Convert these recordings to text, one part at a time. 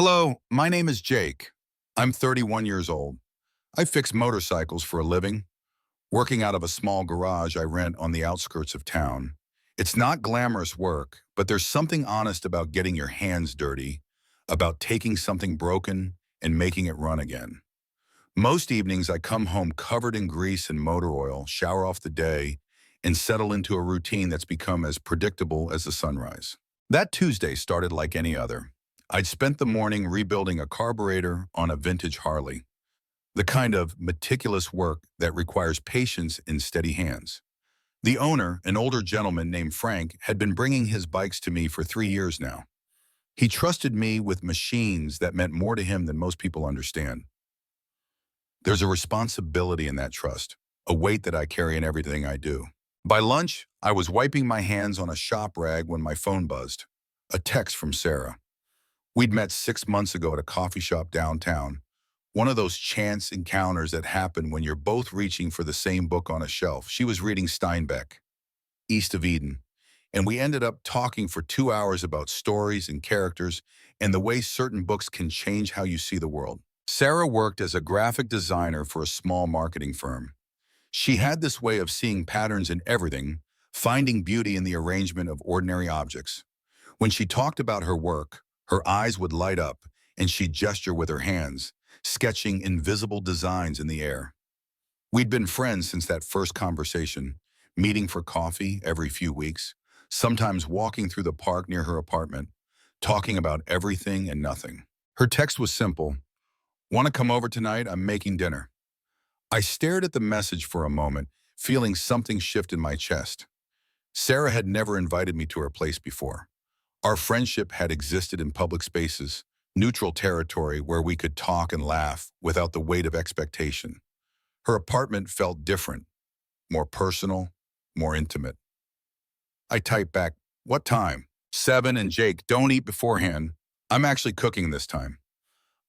Hello, my name is Jake. I'm 31 years old. I fix motorcycles for a living, working out of a small garage I rent on the outskirts of town. It's not glamorous work, but there's something honest about getting your hands dirty, about taking something broken and making it run again. Most evenings I come home covered in grease and motor oil, shower off the day, and settle into a routine that's become as predictable as the sunrise. That Tuesday started like any other. I'd spent the morning rebuilding a carburetor on a vintage Harley, the kind of meticulous work that requires patience and steady hands. The owner, an older gentleman named Frank, had been bringing his bikes to me for 3 years now. He trusted me with machines that meant more to him than most people understand. There's a responsibility in that trust, a weight that I carry in everything I do. By lunch, I was wiping my hands on a shop rag when my phone buzzed. A text from Sarah. We'd met 6 months ago at a coffee shop downtown, one of those chance encounters that happen when you're both reaching for the same book on a shelf. She was reading Steinbeck, East of Eden, and we ended up talking for 2 hours about stories and characters and the way certain books can change how you see the world. Sarah worked as a graphic designer for a small marketing firm. She had this way of seeing patterns in everything, finding beauty in the arrangement of ordinary objects. When she talked about her work, her eyes would light up and she'd gesture with her hands, sketching invisible designs in the air. We'd been friends since that first conversation, meeting for coffee every few weeks, sometimes walking through the park near her apartment, talking about everything and nothing. Her text was simple. Want to come over tonight? I'm making dinner. I stared at the message for a moment, feeling something shift in my chest. Sarah had never invited me to her place before. Our friendship had existed in public spaces, neutral territory where we could talk and laugh without the weight of expectation. Her apartment felt different, more personal, more intimate. I typed back, "What time?" 7, and Jake, "Don't eat beforehand. I'm actually cooking this time."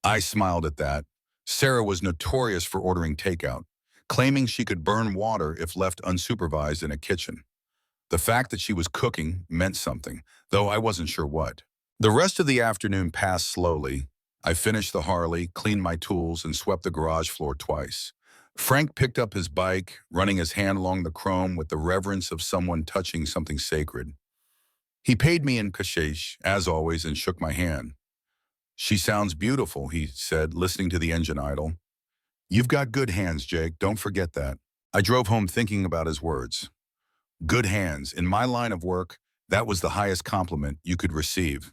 I smiled at that. Sarah was notorious for ordering takeout, claiming she could burn water if left unsupervised in a kitchen. The fact that she was cooking meant something, though I wasn't sure what. The rest of the afternoon passed slowly. I finished the Harley, cleaned my tools, and swept the garage floor twice. Frank picked up his bike, running his hand along the chrome with the reverence of someone touching something sacred. He paid me in cash, as always, and shook my hand. "She sounds beautiful," he said, listening to the engine idle. "You've got good hands, Jake. Don't forget that." I drove home thinking about his words. Good hands. In my line of work, that was the highest compliment you could receive.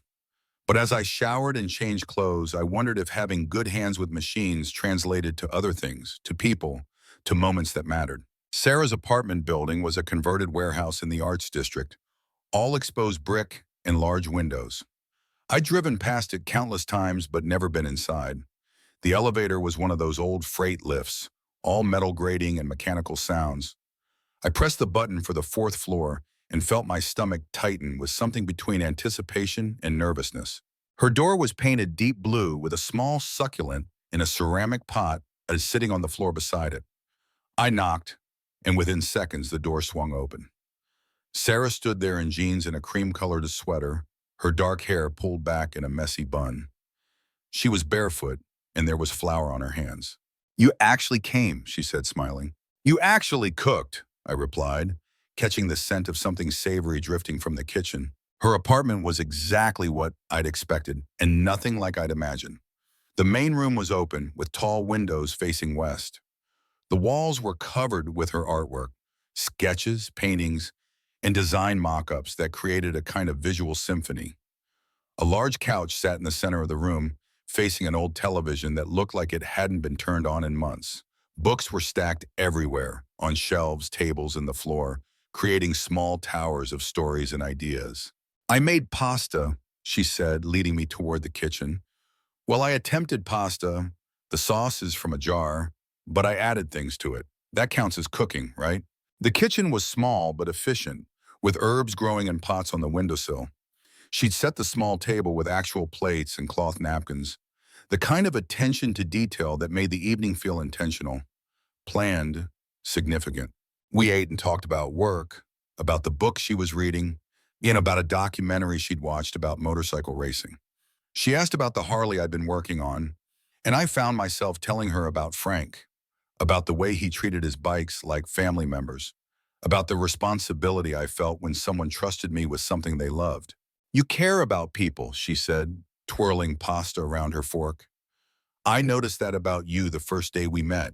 But as I showered and changed clothes, I wondered if having good hands with machines translated to other things, to people, to moments that mattered. Sarah's apartment building was a converted warehouse in the Arts District, all exposed brick and large windows. I'd driven past it countless times but never been inside. The elevator was one of those old freight lifts, all metal grating and mechanical sounds. I pressed the button for the 4th floor and felt my stomach tighten with something between anticipation and nervousness. Her door was painted deep blue with a small succulent in a ceramic pot sitting on the floor beside it. I knocked, and within seconds the door swung open. Sarah stood there in jeans and a cream-colored sweater, her dark hair pulled back in a messy bun. She was barefoot, and there was flour on her hands. "You actually came," she said, smiling. "You actually cooked," I replied, catching the scent of something savory drifting from the kitchen. Her apartment was exactly what I'd expected, and nothing like I'd imagined. The main room was open, with tall windows facing west. The walls were covered with her artwork, sketches, paintings, and design mock-ups that created a kind of visual symphony. A large couch sat in the center of the room, facing an old television that looked like it hadn't been turned on in months. Books were stacked everywhere, on shelves, tables, and the floor, creating small towers of stories and ideas. "I made pasta," she said, leading me toward the kitchen. "Well, I attempted pasta. The sauce is from a jar, but I added things to it. That counts as cooking, right?" The kitchen was small but efficient, with herbs growing in pots on the windowsill. She'd set the small table with actual plates and cloth napkins, the kind of attention to detail that made the evening feel intentional, planned, significant. We ate and talked about work, about the book she was reading, and about a documentary she'd watched about motorcycle racing. She asked about the Harley I'd been working on, and I found myself telling her about Frank, about the way he treated his bikes like family members, about the responsibility I felt when someone trusted me with something they loved. You care about people, she said, twirling pasta around her fork. I noticed that about you the first day we met.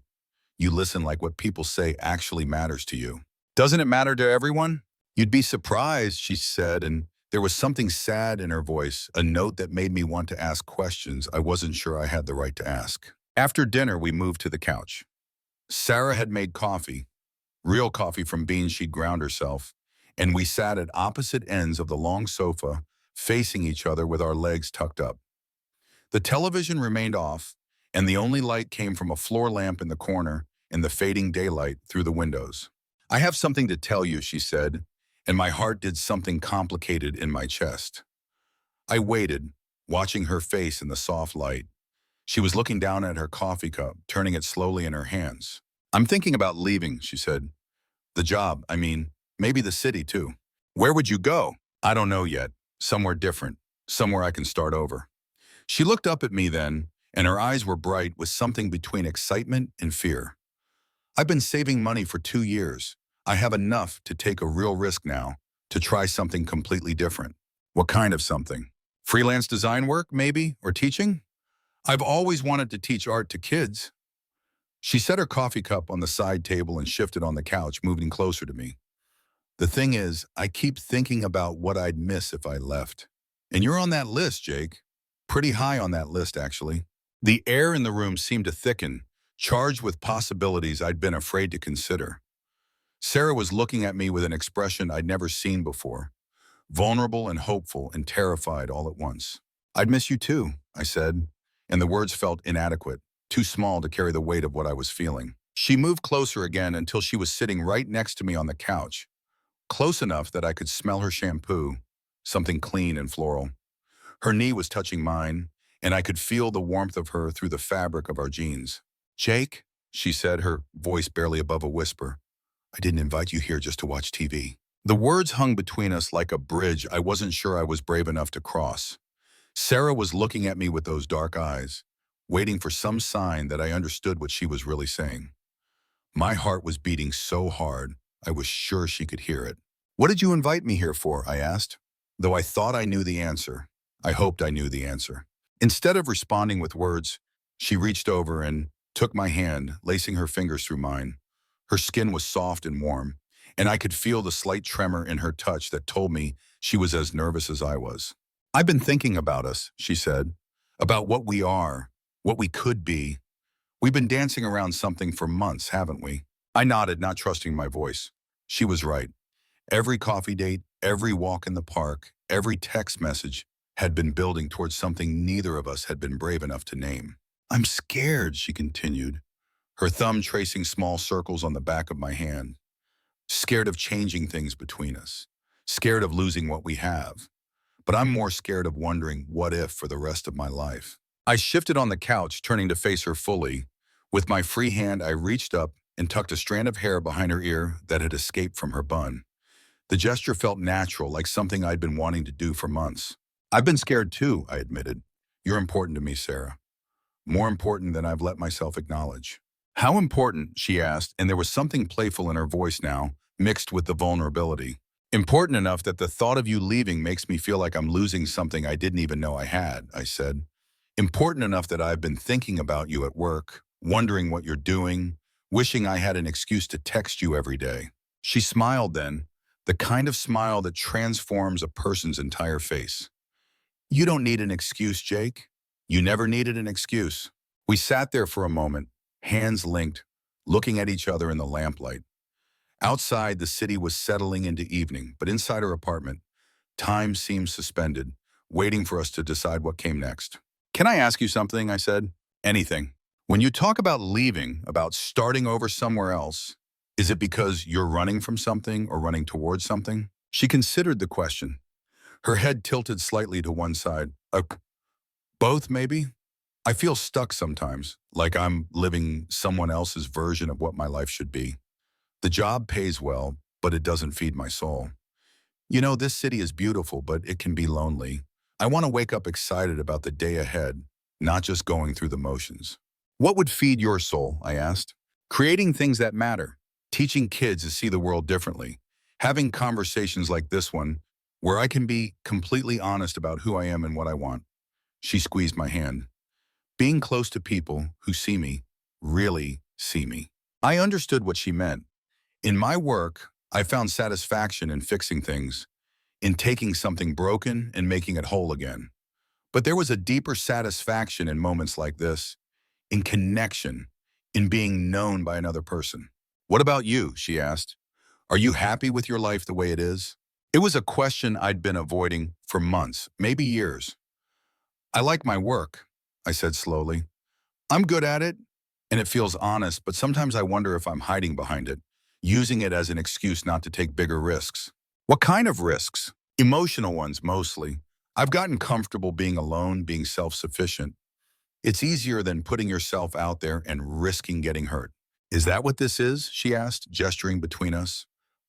You listen like what people say actually matters to you. Doesn't it matter to everyone? You'd be surprised, she said, and there was something sad in her voice, a note that made me want to ask questions I wasn't sure I had the right to ask. After dinner, we moved to the couch. Sarah had made coffee, real coffee from beans she'd ground herself, and we sat at opposite ends of the long sofa, facing each other with our legs tucked up. The television remained off, and the only light came from a floor lamp in the corner and the fading daylight through the windows. I have something to tell you, she said, and my heart did something complicated in my chest. I waited, watching her face in the soft light. She was looking down at her coffee cup, turning it slowly in her hands. I'm thinking about leaving, she said. The job, I mean, maybe the city too. Where would you go? I don't know yet. Somewhere different. Somewhere I can start over. She looked up at me then, and her eyes were bright with something between excitement and fear. I've been saving money for 2 years. I have enough to take a real risk now, to try something completely different. What kind of something? Freelance design work, maybe, or teaching? I've always wanted to teach art to kids. She set her coffee cup on the side table and shifted on the couch, moving closer to me. The thing is, I keep thinking about what I'd miss if I left. And you're on that list, Jake. Pretty high on that list, actually. The air in the room seemed to thicken, charged with possibilities I'd been afraid to consider. Sarah was looking at me with an expression I'd never seen before, vulnerable and hopeful and terrified all at once. I'd miss you too, I said, and the words felt inadequate, too small to carry the weight of what I was feeling. She moved closer again until she was sitting right next to me on the couch, close enough that I could smell her shampoo, something clean and floral. Her knee was touching mine, and I could feel the warmth of her through the fabric of our jeans. Jake, she said, her voice barely above a whisper, I didn't invite you here just to watch TV. The words hung between us like a bridge I wasn't sure I was brave enough to cross. Sarah was looking at me with those dark eyes, waiting for some sign that I understood what she was really saying. My heart was beating so hard, I was sure she could hear it. What did you invite me here for? I asked. Though I thought I knew the answer, I hoped I knew the answer. Instead of responding with words, she reached over and took my hand, lacing her fingers through mine. Her skin was soft and warm, and I could feel the slight tremor in her touch that told me she was as nervous as I was. I've been thinking about us, she said, about what we are, what we could be. We've been dancing around something for months, haven't we? I nodded, not trusting my voice. She was right. Every coffee date, every walk in the park, every text message had been building towards something neither of us had been brave enough to name. I'm scared, she continued, her thumb tracing small circles on the back of my hand. Scared of changing things between us. Scared of losing what we have. But I'm more scared of wondering what if for the rest of my life. I shifted on the couch, turning to face her fully. With my free hand, I reached up and tucked a strand of hair behind her ear that had escaped from her bun. The gesture felt natural, like something I'd been wanting to do for months. I've been scared too, I admitted. You're important to me, Sarah. More important than I've let myself acknowledge. How important, she asked, and there was something playful in her voice now, mixed with the vulnerability. Important enough that the thought of you leaving makes me feel like I'm losing something I didn't even know I had, I said. Important enough that I've been thinking about you at work, wondering what you're doing, wishing I had an excuse to text you every day. She smiled then, the kind of smile that transforms a person's entire face. You don't need an excuse, Jake. You never needed an excuse. We sat there for a moment, hands linked, looking at each other in the lamplight. Outside, the city was settling into evening, but inside her apartment, time seemed suspended, waiting for us to decide what came next. Can I ask you something? I said. Anything. When you talk about leaving, about starting over somewhere else, is it because you're running from something or running towards something? She considered the question. Her head tilted slightly to one side. Both, maybe? I feel stuck sometimes, like I'm living someone else's version of what my life should be. The job pays well, but it doesn't feed my soul. You know, this city is beautiful, but it can be lonely. I want to wake up excited about the day ahead, not just going through the motions. What would feed your soul? I asked. Creating things that matter, teaching kids to see the world differently, having conversations like this one where I can be completely honest about who I am and what I want. She squeezed my hand. Being close to people who see me, really see me. I understood what she meant. In my work, I found satisfaction in fixing things, in taking something broken and making it whole again. But there was a deeper satisfaction in moments like this, in connection, in being known by another person. What about you? She asked. Are you happy with your life the way it is? It was a question I'd been avoiding for months, maybe years. I like my work, I said slowly. I'm good at it, and it feels honest, but sometimes I wonder if I'm hiding behind it, using it as an excuse not to take bigger risks. What kind of risks? Emotional ones, mostly. I've gotten comfortable being alone, being self-sufficient. It's easier than putting yourself out there and risking getting hurt. Is that what this is? She asked, gesturing between us.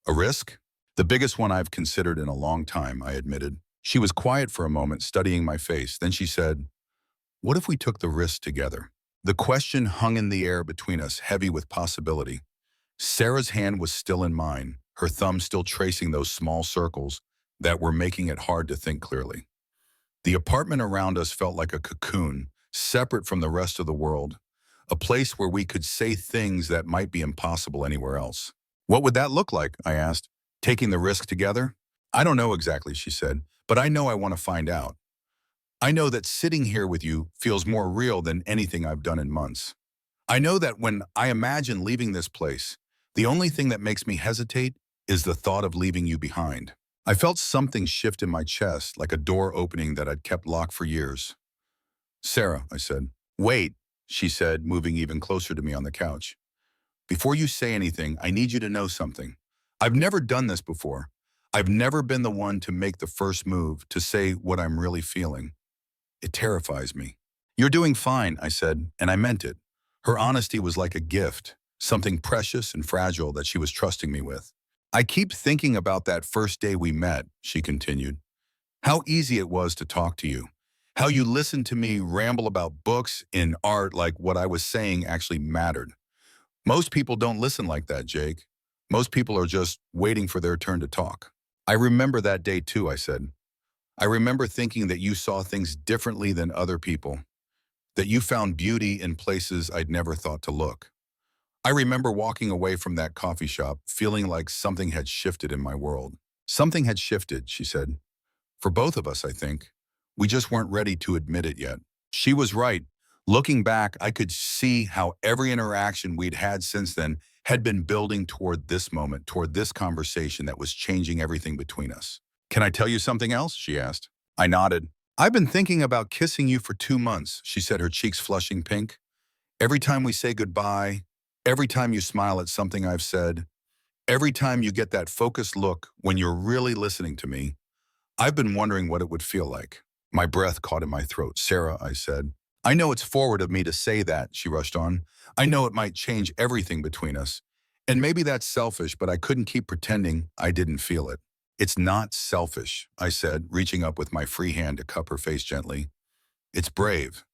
A risk? The biggest one I've considered in a long time, I admitted. She was quiet for a moment, studying my face. Then she said, what if we took the risk together? The question hung in the air between us, heavy with possibility. Sarah's hand was still in mine, her thumb still tracing those small circles that were making it hard to think clearly. The apartment around us felt like a cocoon, separate from the rest of the world, a place where we could say things that might be impossible anywhere else. What would that look like? I asked. Taking the risk together? I don't know exactly, she said, but I know I want to find out. I know that sitting here with you feels more real than anything I've done in months. I know that when I imagine leaving this place, the only thing that makes me hesitate is the thought of leaving you behind. I felt something shift in my chest, like a door opening that I'd kept locked for years. Sarah, I said. Wait, she said, moving even closer to me on the couch. Before you say anything, I need you to know something. I've never done this before. I've never been the one to make the first move, to say what I'm really feeling. It terrifies me. You're doing fine, I said, and I meant it. Her honesty was like a gift, something precious and fragile that she was trusting me with. I keep thinking about that first day we met, she continued. How easy it was to talk to you. How you listened to me ramble about books and art like what I was saying actually mattered. Most people don't listen like that, Jake. Most people are just waiting for their turn to talk. I remember that day too, I said. I remember thinking that you saw things differently than other people, that you found beauty in places I'd never thought to look. I remember walking away from that coffee shop feeling like something had shifted in my world. Something had shifted, she said. For both of us, I think. We just weren't ready to admit it yet. She was right. Looking back, I could see how every interaction we'd had since then had been building toward this moment, toward this conversation that was changing everything between us. Can I tell you something else? She asked. I nodded. I've been thinking about kissing you for 2 months, she said, her cheeks flushing pink. Every time we say goodbye, every time you smile at something I've said, every time you get that focused look when you're really listening to me, I've been wondering what it would feel like. My breath caught in my throat. Sarah, I said. I know it's forward of me to say that, she rushed on. I know it might change everything between us. And maybe that's selfish, but I couldn't keep pretending I didn't feel it. It's not selfish, I said, reaching up with my free hand to cup her face gently. It's brave.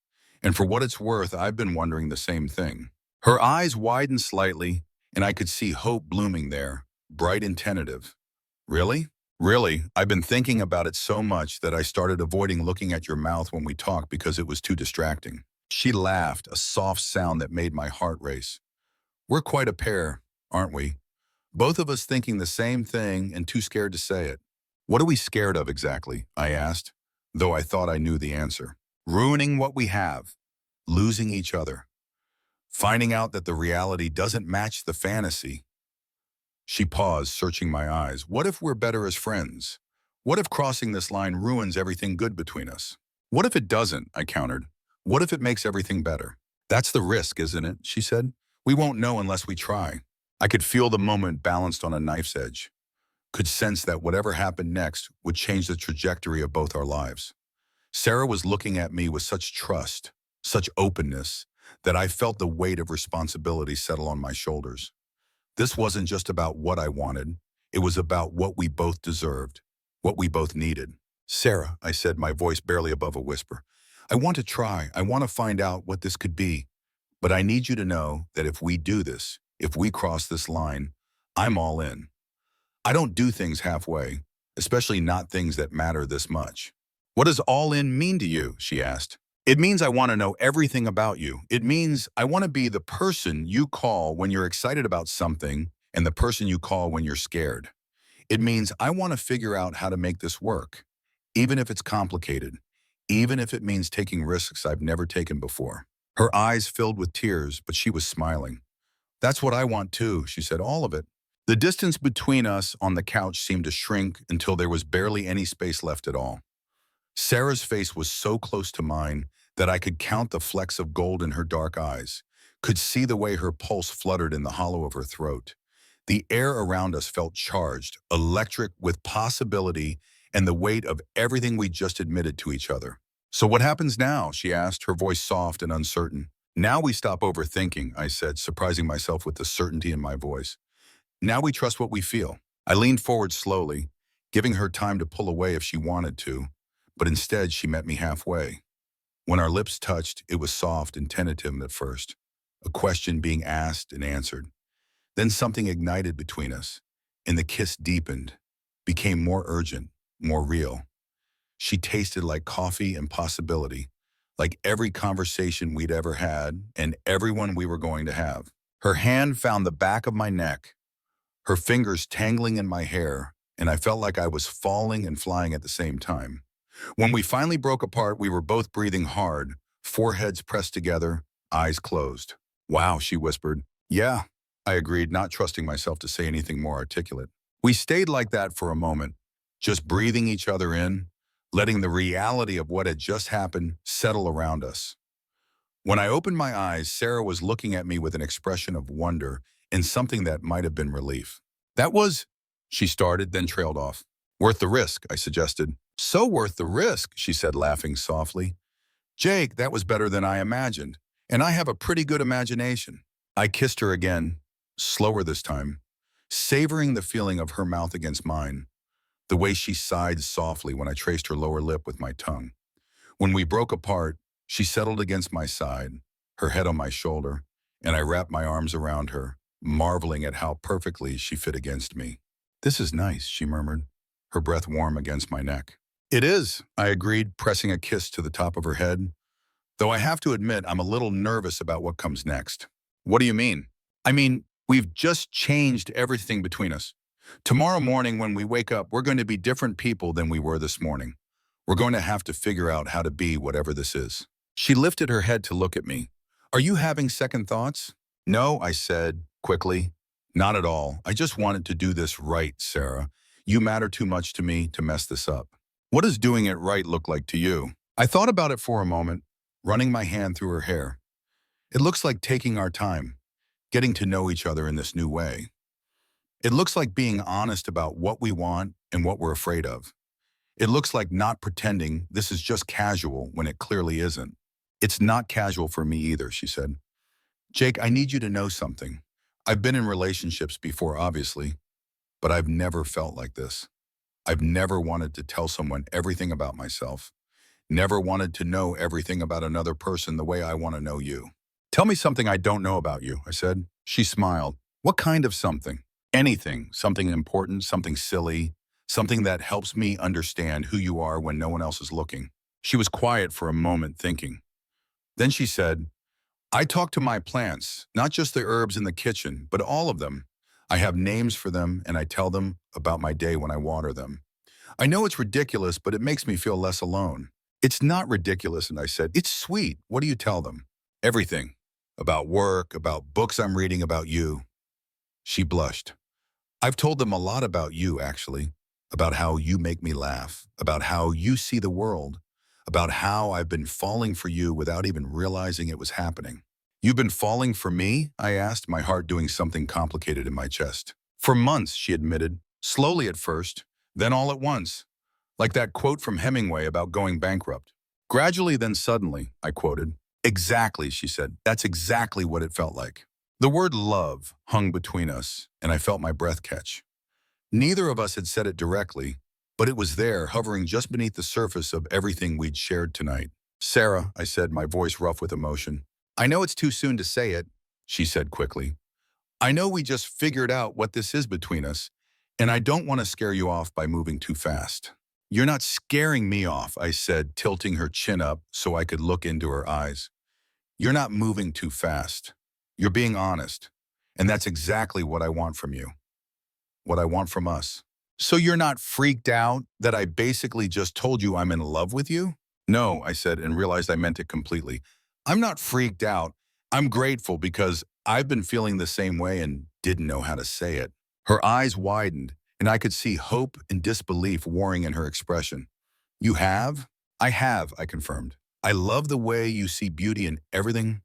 And for what it's worth, I've been wondering the same thing. Her eyes widened slightly, and I could see hope blooming there, bright and tentative. Really? Really, I've been thinking about it so much that I started avoiding looking at your mouth when we talked because it was too distracting. She laughed, a soft sound that made my heart race. We're quite a pair, aren't we? Both of us thinking the same thing and too scared to say it. What are we scared of exactly? I asked, though I thought I knew the answer. Ruining what we have, losing each other, finding out that the reality doesn't match the fantasy. She paused, searching my eyes. What if we're better as friends? What if crossing this line ruins everything good between us? What if it doesn't? I countered. What if it makes everything better? That's the risk, isn't it? She said. We won't know unless we try. I could feel the moment balanced on a knife's edge, could sense that whatever happened next would change the trajectory of both our lives. Sarah was looking at me with such trust, such openness, that I felt the weight of responsibility settle on my shoulders. This wasn't just about what I wanted. It was about what we both deserved, what we both needed. Sarah, I said, my voice barely above a whisper. I want to try. I want to find out what this could be. But I need you to know that if we do this, if we cross this line, I'm all in. I don't do things halfway, especially not things that matter this much. What does all in mean to you? She asked. It means I want to know everything about you. It means I want to be the person you call when you're excited about something and the person you call when you're scared. It means I want to figure out how to make this work, even if it's complicated, even if it means taking risks I've never taken before. Her eyes filled with tears, but she was smiling. That's what I want too, she said, all of it. The distance between us on the couch seemed to shrink until there was barely any space left at all. Sarah's face was so close to mine that I could count the flecks of gold in her dark eyes, could see the way her pulse fluttered in the hollow of her throat. The air around us felt charged, electric with possibility and the weight of everything we just admitted to each other. So what happens now? She asked, her voice soft and uncertain. Now we stop overthinking, I said, surprising myself with the certainty in my voice. Now we trust what we feel. I leaned forward slowly, giving her time to pull away if she wanted to, but instead she met me halfway. When our lips touched, it was soft and tentative at first, a question being asked and answered. Then something ignited between us, and the kiss deepened, became more urgent, more real. She tasted like coffee and possibility, like every conversation we'd ever had and everyone we were going to have. Her hand found the back of my neck, her fingers tangling in my hair, and I felt like I was falling and flying at the same time. When we finally broke apart, we were both breathing hard, foreheads pressed together, eyes closed. Wow, she whispered. Yeah, I agreed, not trusting myself to say anything more articulate. We stayed like that for a moment, just breathing each other in, letting the reality of what had just happened settle around us. When I opened my eyes, Sarah was looking at me with an expression of wonder and something that might have been relief. That was, she started, then trailed off. Worth the risk, I suggested. So worth the risk, she said, laughing softly. Jake, that was better than I imagined, and I have a pretty good imagination. I kissed her again, slower this time, savoring the feeling of her mouth against mine, the way she sighed softly when I traced her lower lip with my tongue. When we broke apart, she settled against my side, her head on my shoulder, and I wrapped my arms around her, marveling at how perfectly she fit against me. This is nice, she murmured, her breath warm against my neck. It is, I agreed, pressing a kiss to the top of her head, though I have to admit I'm a little nervous about what comes next. What do you mean? I mean, we've just changed everything between us. Tomorrow morning when we wake up, we're going to be different people than we were this morning. We're going to have to figure out how to be whatever this is. She lifted her head to look at me. Are you having second thoughts? No, I said, quickly. Not at all. I just wanted to do this right, Sarah. You matter too much to me to mess this up. What does doing it right look like to you? I thought about it for a moment, running my hand through her hair. It looks like taking our time, getting to know each other in this new way. It looks like being honest about what we want and what we're afraid of. It looks like not pretending this is just casual when it clearly isn't. It's not casual for me either, she said. Jake, I need you to know something. I've been in relationships before, obviously, but I've never felt like this. I've never wanted to tell someone everything about myself. Never wanted to know everything about another person the way I want to know you. Tell me something I don't know about you, I said. She smiled. What kind of something? Anything, something important, something silly, something that helps me understand who you are when no one else is looking. She was quiet for a moment, thinking. Then she said, I talk to my plants, not just the herbs in the kitchen, but all of them. I have names for them, and I tell them about my day when I water them. I know it's ridiculous, but it makes me feel less alone. It's not ridiculous, and I said, it's sweet. What do you tell them? Everything. About work, about books I'm reading, about you. She blushed. I've told them a lot about you, actually. About how you make me laugh, about how you see the world, about how I've been falling for you without even realizing it was happening. You've been falling for me? I asked, my heart doing something complicated in my chest. For months, she admitted, slowly at first, then all at once. Like that quote from Hemingway about going bankrupt. Gradually, then suddenly, I quoted. Exactly, she said. That's exactly what it felt like. The word love hung between us, and I felt my breath catch. Neither of us had said it directly, but it was there, hovering just beneath the surface of everything we'd shared tonight. Sarah, I said, my voice rough with emotion. I know it's too soon to say it, she said quickly. I know we just figured out what this is between us, and I don't want to scare you off by moving too fast. You're not scaring me off, I said, tilting her chin up so I could look into her eyes. You're not moving too fast. You're being honest. And that's exactly what I want from you. What I want from us. So you're not freaked out that I basically just told you I'm in love with you? No, I said, and realized I meant it completely. I'm not freaked out. I'm grateful because I've been feeling the same way and didn't know how to say it. Her eyes widened, and I could see hope and disbelief warring in her expression. You have? I have, I confirmed. I love the way you see beauty in everything,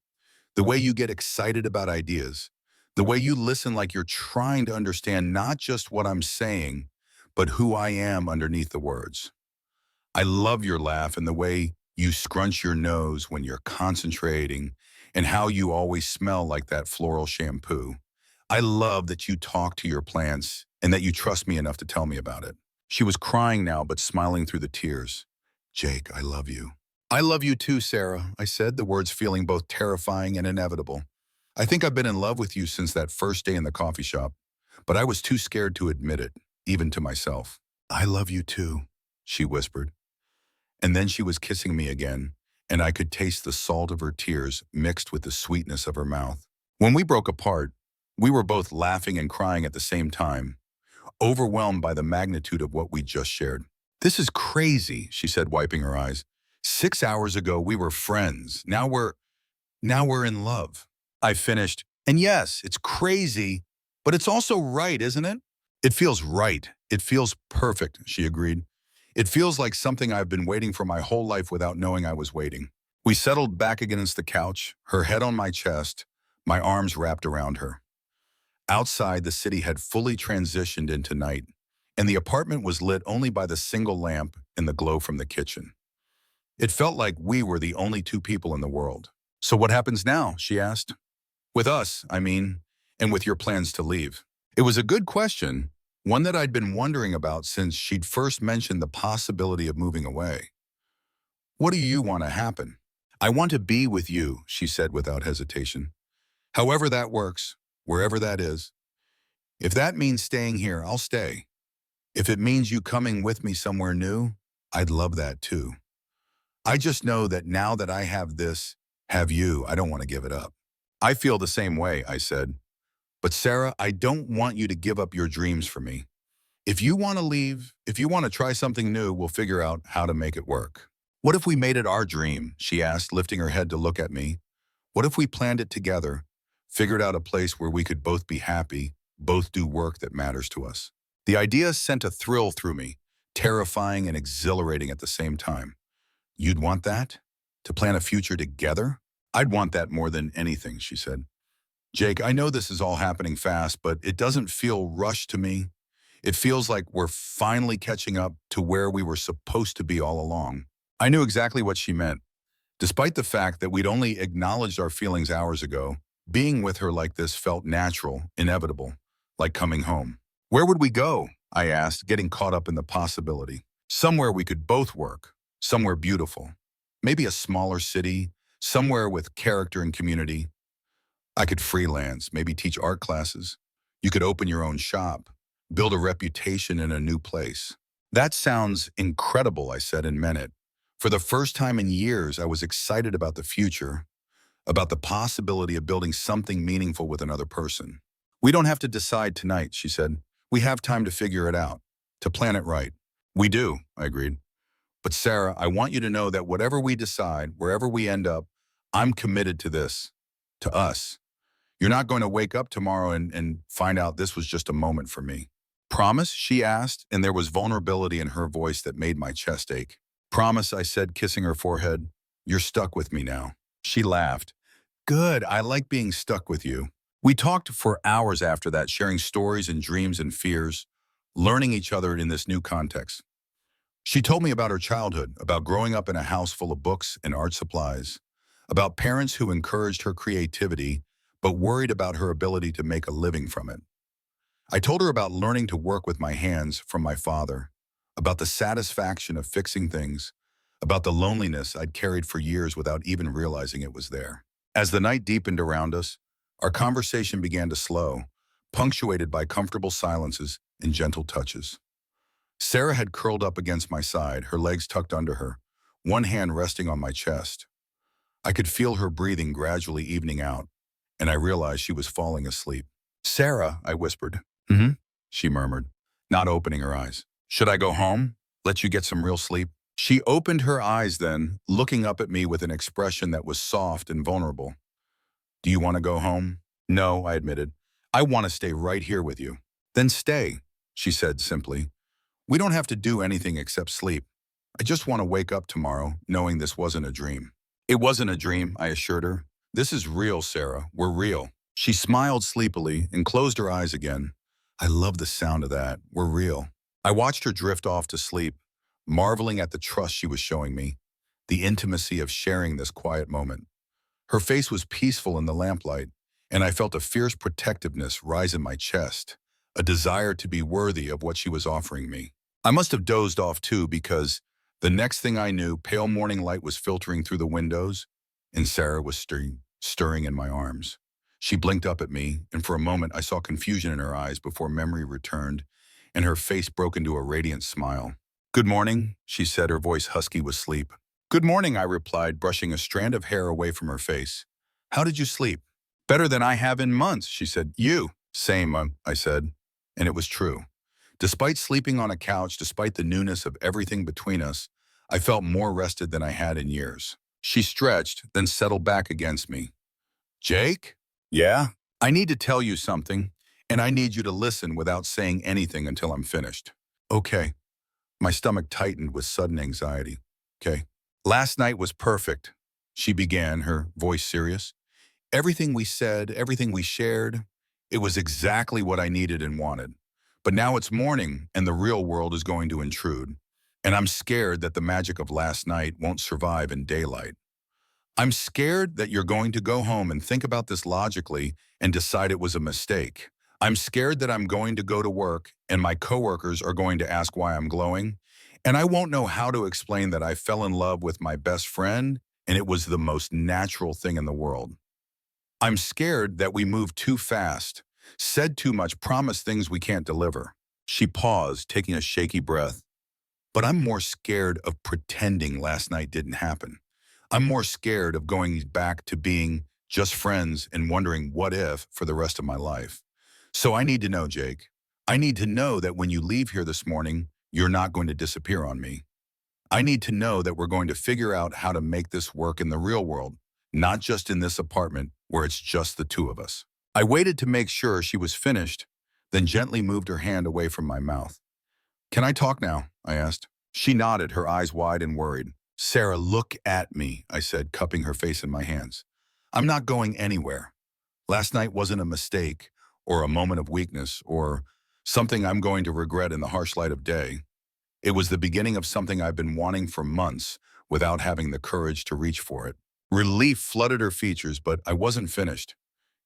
the way you get excited about ideas, the way you listen like you're trying to understand not just what I'm saying, but who I am underneath the words. I love your laugh and the way you scrunch your nose when you're concentrating and how you always smell like that floral shampoo. I love that you talk to your plants and that you trust me enough to tell me about it. She was crying now, but smiling through the tears. Jake, I love you. I love you too, Sarah, I said, the words feeling both terrifying and inevitable. I think I've been in love with you since that first day in the coffee shop, but I was too scared to admit it, even to myself. I love you too, she whispered. And then she was kissing me again, and I could taste the salt of her tears mixed with the sweetness of her mouth. When we broke apart, we were both laughing and crying at the same time, overwhelmed by the magnitude of what we just shared. This is crazy, she said, wiping her eyes. 6 hours ago, we were friends. Now we're in love. I finished. And yes, it's crazy, but it's also right, isn't it? It feels right. It feels perfect, she agreed. It feels like something I've been waiting for my whole life without knowing I was waiting. We settled back against the couch, her head on my chest, my arms wrapped around her. Outside, the city had fully transitioned into night, and the apartment was lit only by the single lamp and the glow from the kitchen. It felt like we were the only two people in the world. So what happens now? She asked. With us, I mean, and with your plans to leave. It was a good question, one that I'd been wondering about since she'd first mentioned the possibility of moving away. What do you want to happen? I want to be with you, she said without hesitation. However that works, wherever that is. If that means staying here, I'll stay. If it means you coming with me somewhere new, I'd love that too. I just know that now that I have this, have you, I don't want to give it up. I feel the same way, I said. But Sarah, I don't want you to give up your dreams for me. If you want to leave, if you want to try something new, we'll figure out how to make it work. What if we made it our dream? She asked, lifting her head to look at me. What if we planned it together, figured out a place where we could both be happy, both do work that matters to us? The idea sent a thrill through me, terrifying and exhilarating at the same time. You'd want that? To plan a future together? I'd want that more than anything, she said. Jake, I know this is all happening fast, but it doesn't feel rushed to me. It feels like we're finally catching up to where we were supposed to be all along. I knew exactly what she meant. Despite the fact that we'd only acknowledged our feelings hours ago, being with her like this felt natural, inevitable, like coming home. Where would we go? I asked, getting caught up in the possibility. Somewhere we could both work, somewhere beautiful. Maybe a smaller city, somewhere with character and community. I could freelance, maybe teach art classes. You could open your own shop, build a reputation in a new place. That sounds incredible, I said and meant it. For the first time in years, I was excited about the future, about the possibility of building something meaningful with another person. We don't have to decide tonight, she said. We have time to figure it out, to plan it right. We do, I agreed. But Sarah, I want you to know that whatever we decide, wherever we end up, I'm committed to this, to us. You're not going to wake up tomorrow and find out this was just a moment for me. Promise? She asked, and there was vulnerability in her voice that made my chest ache. Promise, I said, kissing her forehead. You're stuck with me now. She laughed. Good, I like being stuck with you. We talked for hours after that, sharing stories and dreams and fears, learning each other in this new context. She told me about her childhood, about growing up in a house full of books and art supplies, about parents who encouraged her creativity but worried about her ability to make a living from it. I told her about learning to work with my hands from my father, about the satisfaction of fixing things, about the loneliness I'd carried for years without even realizing it was there. As the night deepened around us, our conversation began to slow, punctuated by comfortable silences and gentle touches. Sarah had curled up against my side, her legs tucked under her, one hand resting on my chest. I could feel her breathing gradually evening out, and I realized she was falling asleep. "Sarah," I whispered. "Mm-hmm," she murmured, not opening her eyes. "Should I go home? Let you get some real sleep?" She opened her eyes then, looking up at me with an expression that was soft and vulnerable. "Do you want to go home?" "No," I admitted. "I want to stay right here with you." "Then stay," she said simply. "We don't have to do anything except sleep. I just want to wake up tomorrow knowing this wasn't a dream." "It wasn't a dream," I assured her. "This is real, Sarah. We're real." She smiled sleepily and closed her eyes again. I love the sound of that. We're real. I watched her drift off to sleep, marveling at the trust she was showing me, the intimacy of sharing this quiet moment. Her face was peaceful in the lamplight, and I felt a fierce protectiveness rise in my chest, a desire to be worthy of what she was offering me. I must have dozed off too, because the next thing I knew, pale morning light was filtering through the windows, and Sarah was stirring in my arms. She blinked up at me, and for a moment I saw confusion in her eyes before memory returned, and her face broke into a radiant smile. "Good morning," she said, her voice husky with sleep. "Good morning," I replied, brushing a strand of hair away from her face. "How did you sleep?" "Better than I have in months," she said. "You?" "Same," I said, and it was true. Despite sleeping on a couch, despite the newness of everything between us, I felt more rested than I had in years. She stretched, then settled back against me. "Jake?" "Yeah?" "I need to tell you something, and I need you to listen without saying anything until I'm finished." "Okay." My stomach tightened with sudden anxiety. "Okay." "Last night was perfect," she began, her voice serious. "Everything we said, everything we shared, it was exactly what I needed and wanted. But now it's morning, and the real world is going to intrude. And I'm scared that the magic of last night won't survive in daylight. I'm scared that you're going to go home and think about this logically and decide it was a mistake. I'm scared that I'm going to go to work and my coworkers are going to ask why I'm glowing, and I won't know how to explain that I fell in love with my best friend and it was the most natural thing in the world. I'm scared that we moved too fast, said too much, promised things we can't deliver." She paused, taking a shaky breath. "But I'm more scared of pretending last night didn't happen. I'm more scared of going back to being just friends and wondering what if for the rest of my life. So I need to know, Jake. I need to know that when you leave here this morning, you're not going to disappear on me. I need to know that we're going to figure out how to make this work in the real world, not just in this apartment where it's just the two of us." I waited to make sure she was finished, then gently moved her hand away from my mouth. "Can I talk now?" I asked. She nodded, her eyes wide and worried. "Sarah, look at me," I said, cupping her face in my hands. "I'm not going anywhere. Last night wasn't a mistake or a moment of weakness or something I'm going to regret in the harsh light of day. It was the beginning of something I've been wanting for months without having the courage to reach for it." Relief flooded her features, but I wasn't finished.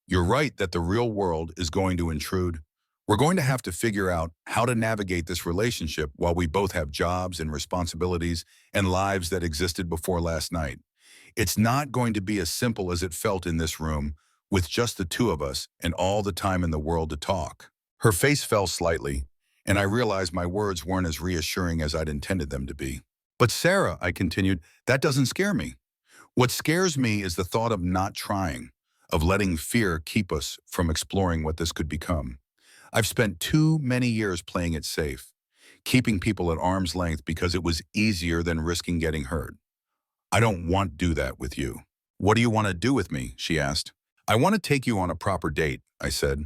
"You're right that the real world is going to intrude. We're going to have to figure out how to navigate this relationship while we both have jobs and responsibilities and lives that existed before last night. It's not going to be as simple as it felt in this room with just the two of us and all the time in the world to talk." Her face fell slightly, and I realized my words weren't as reassuring as I'd intended them to be. "But Sarah," I continued, "that doesn't scare me. What scares me is the thought of not trying, of letting fear keep us from exploring what this could become. I've spent too many years playing it safe, keeping people at arm's length because it was easier than risking getting hurt. I don't want to do that with you." "What do you want to do with me?" she asked. "I want to take you on a proper date," I said.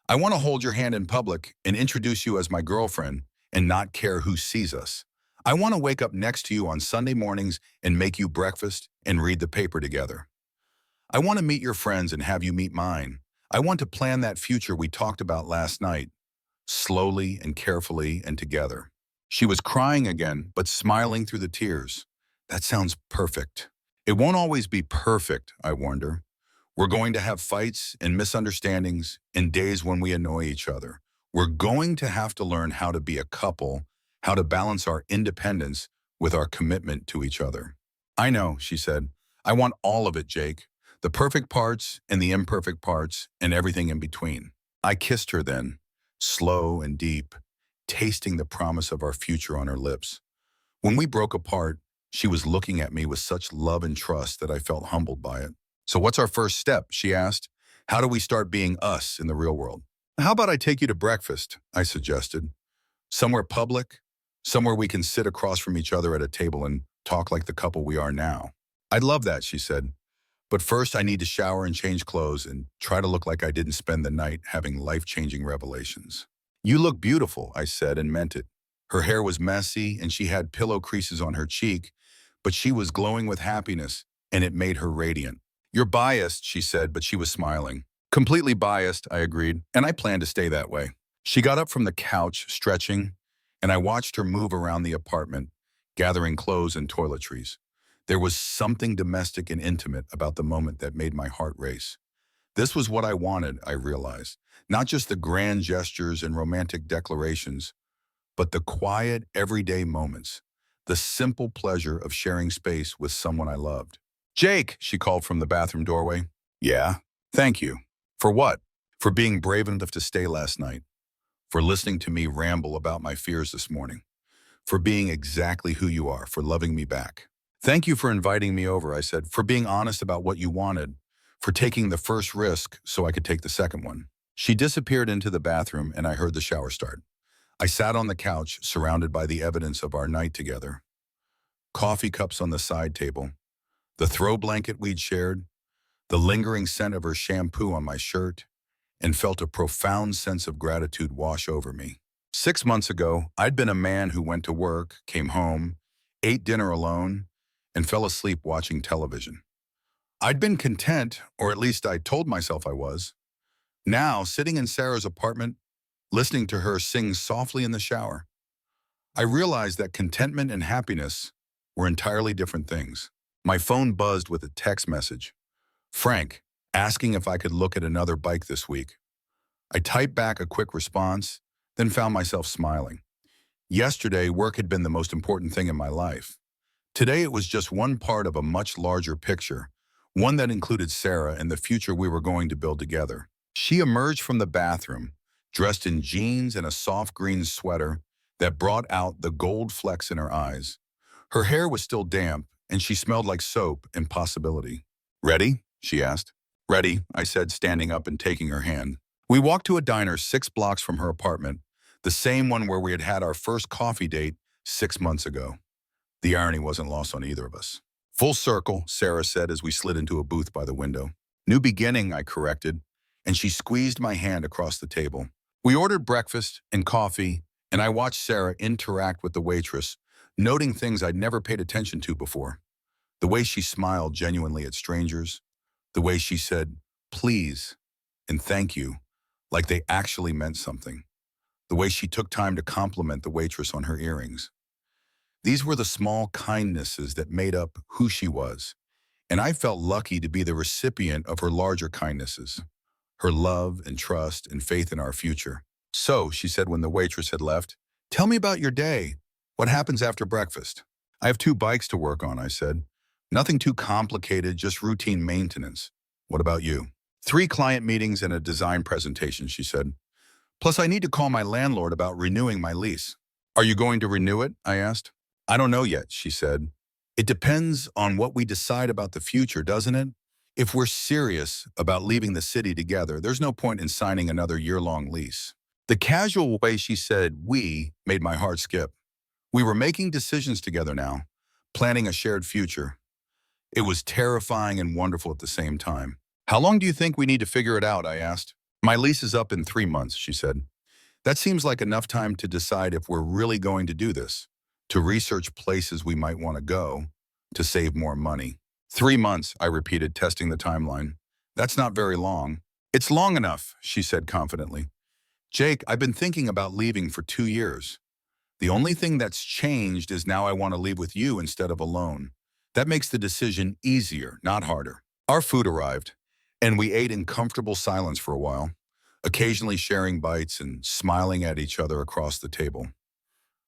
"I want to hold your hand in public and introduce you as my girlfriend and not care who sees us. I want to wake up next to you on Sunday mornings and make you breakfast and read the paper together. I want to meet your friends and have you meet mine. I want to plan that future we talked about last night, slowly and carefully and together." She was crying again, but smiling through the tears. "That sounds perfect." "It won't always be perfect," I warned her. "We're going to have fights and misunderstandings and days when we annoy each other. We're going to have to learn how to be a couple, how to balance our independence with our commitment to each other. I know, she said. I want all of it, Jake. The perfect parts and the imperfect parts and everything in between. I kissed her then, slow and deep, tasting the promise of our future on her lips. When we broke apart, she was looking at me with such love and trust that I felt humbled by it. So what's our first step? She asked. How do we start being us in the real world? How about I take you to breakfast? I suggested. Somewhere public, somewhere we can sit across from each other at a table and talk like the couple we are now. I'd love that, she said. But first I need to shower and change clothes and try to look like I didn't spend the night having life-changing revelations. You look beautiful, I said and meant it. Her hair was messy and she had pillow creases on her cheek, but she was glowing with happiness and it made her radiant. You're biased, she said, but she was smiling. Completely biased, I agreed, and I plan to stay that way. She got up from the couch, stretching, and I watched her move around the apartment, gathering clothes and toiletries. There was something domestic and intimate about the moment that made my heart race. This was what I wanted, I realized. Not just the grand gestures and romantic declarations, but the quiet, everyday moments, the simple pleasure of sharing space with someone I loved. Jake, she called from the bathroom doorway. Yeah, thank you. For what? For being brave enough to stay last night. For listening to me ramble about my fears this morning. For being exactly who you are, for loving me back. Thank you for inviting me over, I said, for being honest about what you wanted, for taking the first risk so I could take the second one. She disappeared into the bathroom and I heard the shower start. I sat on the couch, surrounded by the evidence of our night together. Coffee cups on the side table, the throw blanket we'd shared, the lingering scent of her shampoo on my shirt, and felt a profound sense of gratitude wash over me. 6 months ago, I'd been a man who went to work, came home, ate dinner alone, and fell asleep watching television. I'd been content, or at least I told myself I was. Now, sitting in Sarah's apartment, listening to her sing softly in the shower, I realized that contentment and happiness were entirely different things. My phone buzzed with a text message. Frank, asking if I could look at another bike this week. I typed back a quick response, then found myself smiling. Yesterday, work had been the most important thing in my life. Today, it was just one part of a much larger picture, one that included Sarah and the future we were going to build together. She emerged from the bathroom, dressed in jeans and a soft green sweater that brought out the gold flecks in her eyes. Her hair was still damp, and she smelled like soap and possibility. Ready? She asked. Ready, I said, standing up and taking her hand. We walked to a diner 6 blocks from her apartment, the same one where we had had our first coffee date 6 months ago. The irony wasn't lost on either of us. Full circle, Sarah said as we slid into a booth by the window. New beginning, I corrected, and she squeezed my hand across the table. We ordered breakfast and coffee, and I watched Sarah interact with the waitress, noting things I'd never paid attention to before. The way she smiled genuinely at strangers, the way she said, please, and thank you, like they actually meant something. The way she took time to compliment the waitress on her earrings. These were the small kindnesses that made up who she was, and I felt lucky to be the recipient of her larger kindnesses, her love and trust and faith in our future. So, she said when the waitress had left, tell me about your day. What happens after breakfast? I have 2 bikes to work on, I said. Nothing too complicated, just routine maintenance. What about you? 3 client meetings and a design presentation, she said. Plus, I need to call my landlord about renewing my lease. Are you going to renew it? I asked. I don't know yet, she said. It depends on what we decide about the future, doesn't it? If we're serious about leaving the city together, there's no point in signing another year-long lease. The casual way she said we made my heart skip. We were making decisions together now, planning a shared future. It was terrifying and wonderful at the same time. How long do you think we need to figure it out? I asked. My lease is up in 3 months, she said. That seems like enough time to decide if we're really going to do this, to research places we might want to go, to save more money. 3 months, I repeated, testing the timeline. That's not very long. It's long enough, she said confidently. Jake, I've been thinking about leaving for 2 years. The only thing that's changed is now I want to leave with you instead of alone. That makes the decision easier, not harder. Our food arrived, and we ate in comfortable silence for a while, occasionally sharing bites and smiling at each other across the table.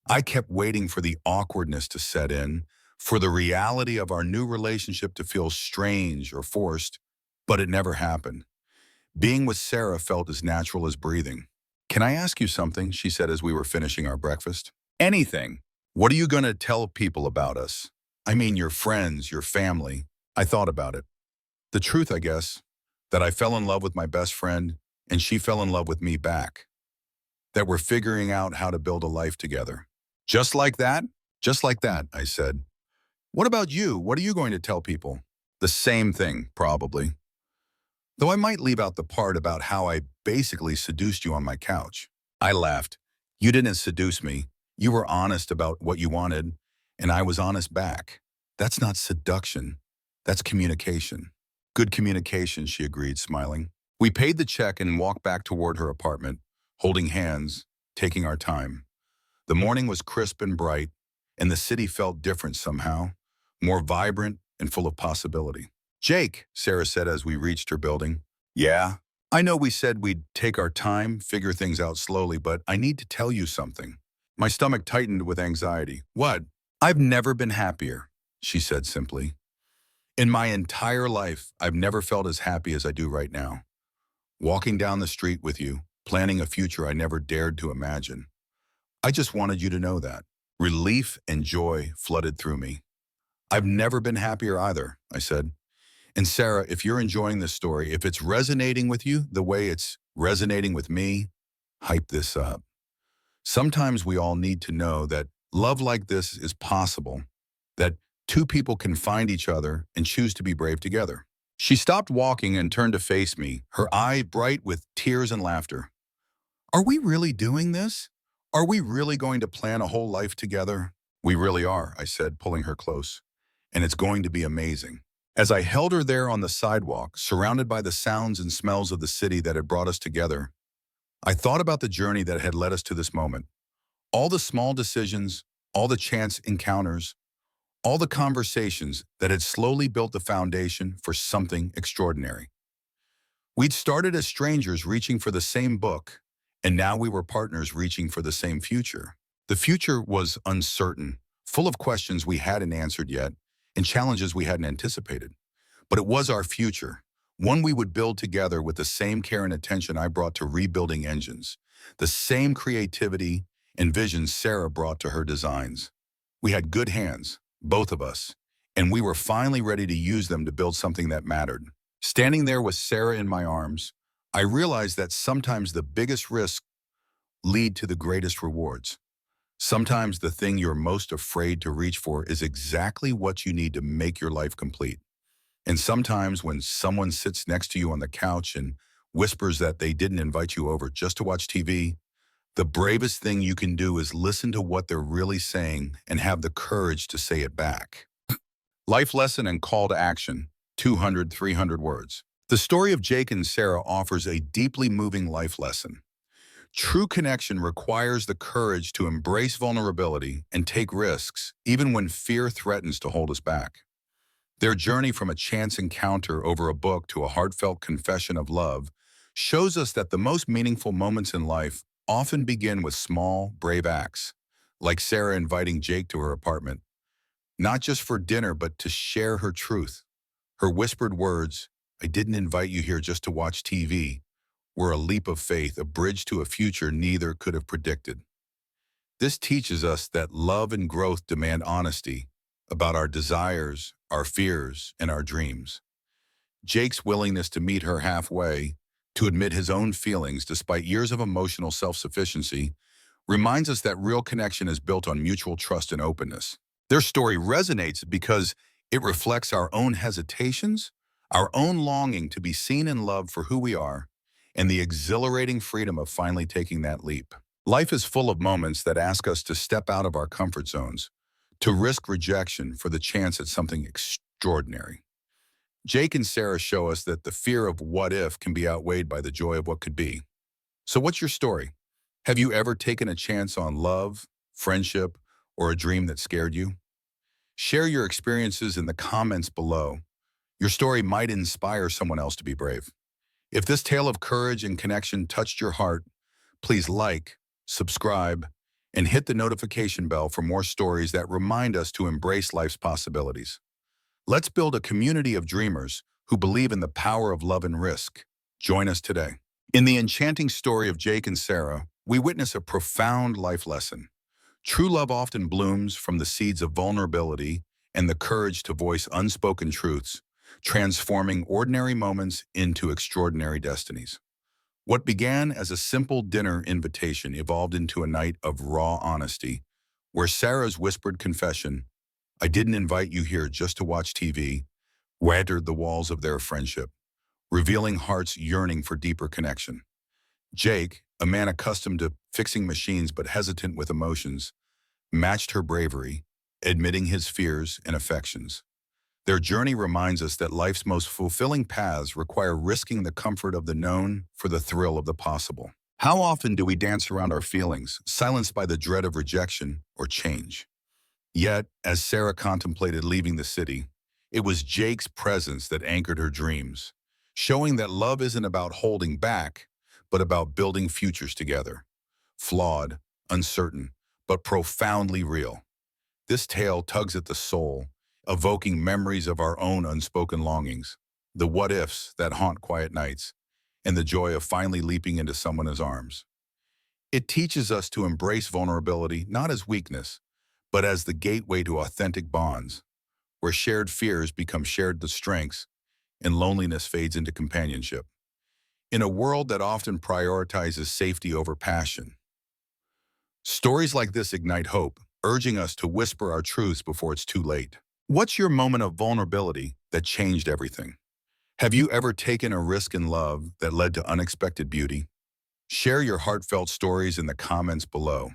I kept waiting for the awkwardness to set in, for the reality of our new relationship to feel strange or forced, but it never happened. Being with Sarah felt as natural as breathing. "Can I ask you something?" she said as we were finishing our breakfast. "Anything. What are you going to tell people about us? I mean, your friends, your family." I thought about it. The truth, I guess, that I fell in love with my best friend and she fell in love with me back. That we're figuring out how to build a life together. Just like that? Just like that, I said. "What about you? What are you going to tell people?" "The same thing, probably. Though I might leave out the part about how I basically seduced you on my couch." I laughed. "You didn't seduce me. You were honest about what you wanted, and I was honest back. That's not seduction. That's communication." "Good communication," she agreed, smiling. We paid the check and walked back toward her apartment, holding hands, taking our time. The morning was crisp and bright, and the city felt different somehow, more vibrant and full of possibility. "Jake," Sarah said as we reached her building. "Yeah? I know we said we'd take our time, figure things out slowly, but I need to tell you something." My stomach tightened with anxiety. "What?" "I've never been happier," she said simply. "In my entire life, I've never felt as happy as I do right now. Walking down the street with you, planning a future I never dared to imagine. I just wanted you to know that." Relief and joy flooded through me. "I've never been happier either," I said. "And Sarah, if you're enjoying this story, if it's resonating with you the way it's resonating with me, hype this up. Sometimes we all need to know that love like this is possible, that two people can find each other and choose to be brave together." She stopped walking and turned to face me, her eye bright with tears and laughter. "Are we really doing this? Are we really going to plan a whole life together?" "We really are," I said, pulling her close. "And it's going to be amazing." As I held her there on the sidewalk, surrounded by the sounds and smells of the city that had brought us together, I thought about the journey that had led us to this moment. All the small decisions, all the chance encounters, all the conversations that had slowly built the foundation for something extraordinary. We'd started as strangers reaching for the same book, and now we were partners reaching for the same future. The future was uncertain, full of questions we hadn't answered yet, and challenges we hadn't anticipated. But it was our future, one we would build together with the same care and attention I brought to rebuilding engines, the same creativity and vision Sarah brought to her designs. We had good hands, both of us, and we were finally ready to use them to build something that mattered. Standing there with Sarah in my arms, I realized that sometimes the biggest risks lead to the greatest rewards. Sometimes the thing you're most afraid to reach for is exactly what you need to make your life complete. And sometimes when someone sits next to you on the couch and whispers that they didn't invite you over just to watch TV, the bravest thing you can do is listen to what they're really saying and have the courage to say it back. Life lesson and call to action, 200, 300 words. The story of Jake and Sarah offers a deeply moving life lesson. True connection requires the courage to embrace vulnerability and take risks, even when fear threatens to hold us back. Their journey from a chance encounter over a book to a heartfelt confession of love shows us that the most meaningful moments in life often begin with small, brave acts, like Sarah inviting Jake to her apartment, not just for dinner, but to share her truth. Her whispered words, "I didn't invite you here just to watch TV," were a leap of faith, a bridge to a future neither could have predicted. This teaches us that love and growth demand honesty about our desires, our fears, and our dreams. Jake's willingness to meet her halfway, to admit his own feelings despite years of emotional self-sufficiency, reminds us that real connection is built on mutual trust and openness. Their story resonates because it reflects our own hesitations, our own longing to be seen and loved for who we are, and the exhilarating freedom of finally taking that leap. Life is full of moments that ask us to step out of our comfort zones, to risk rejection for the chance at something extraordinary. Jake and Sarah show us that the fear of what if can be outweighed by the joy of what could be. So what's your story? Have you ever taken a chance on love, friendship, or a dream that scared you? Share your experiences in the comments below. Your story might inspire someone else to be brave. If this tale of courage and connection touched your heart, please like, subscribe, and hit the notification bell for more stories that remind us to embrace life's possibilities. Let's build a community of dreamers who believe in the power of love and risk. Join us today. In the enchanting story of Jake and Sarah, we witness a profound life lesson. True love often blooms from the seeds of vulnerability and the courage to voice unspoken truths, transforming ordinary moments into extraordinary destinies. What began as a simple dinner invitation evolved into a night of raw honesty, where Sarah's whispered confession, "I didn't invite you here just to watch TV," weathered the walls of their friendship, revealing hearts yearning for deeper connection. Jake, a man accustomed to fixing machines but hesitant with emotions, matched her bravery, admitting his fears and affections. Their journey reminds us that life's most fulfilling paths require risking the comfort of the known for the thrill of the possible. How often do we dance around our feelings, silenced by the dread of rejection or change? Yet, as Sarah contemplated leaving the city, it was Jake's presence that anchored her dreams, showing that love isn't about holding back, but about building futures together. Flawed, uncertain, but profoundly real. This tale tugs at the soul, evoking memories of our own unspoken longings, the what-ifs that haunt quiet nights, and the joy of finally leaping into someone's arms. It teaches us to embrace vulnerability not as weakness, but as the gateway to authentic bonds, where shared fears become shared strengths and loneliness fades into companionship. In a world that often prioritizes safety over passion, stories like this ignite hope, urging us to whisper our truths before it's too late. What's your moment of vulnerability that changed everything? Have you ever taken a risk in love that led to unexpected beauty? Share your heartfelt stories in the comments below.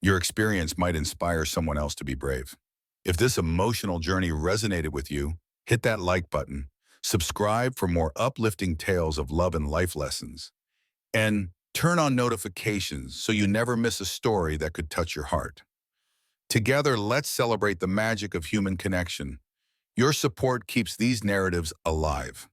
Your experience might inspire someone else to be brave. If this emotional journey resonated with you, hit that like button, subscribe for more uplifting tales of love and life lessons, and turn on notifications so you never miss a story that could touch your heart. Together, let's celebrate the magic of human connection. Your support keeps these narratives alive.